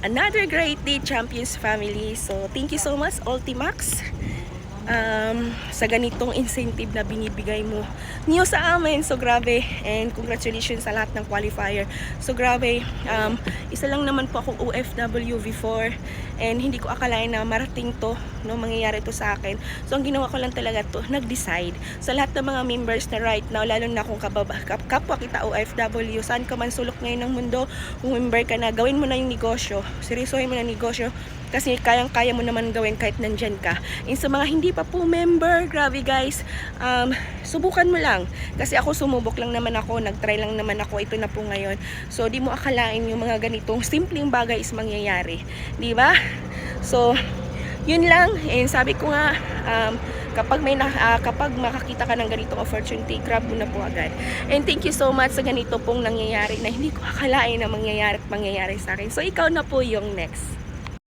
another great day, Champions family. So, thank you so much, Ultimax, sa ganitong incentive na binibigay mo niyo sa amin. So grabe, and congratulations sa lahat ng qualifier. So grabe, isa lang naman po akong OFW before, and hindi ko akalain na marating to, no, mangyayari to sa akin. So ang ginawa ko lang talaga to, nag-decide sa lahat ng mga members na right now, lalo na kung kapwa kita OFW, saan ka man sulok ngayon ng mundo, kung member ka na, gawin mo na yung negosyo, seryosohin mo na yung negosyo, kasi kayang-kaya mo naman gawin kahit nandyan ka. And sa mga hindi pa po member, grabe guys, subukan mo lang. Kasi ako sumubok lang naman ako, nagtry lang naman ako, ito na po ngayon. So di mo akalain yung mga ganitong simpleng bagay is mangyayari, di ba? So yun lang, and sabi ko nga, kapag makakita ka ng ganitong opportunity, grab mo na po agad. And thank you so much sa ganito pong nangyayari na hindi ko akalain na mangyayari at mangyayari sa akin. So ikaw na po yung next.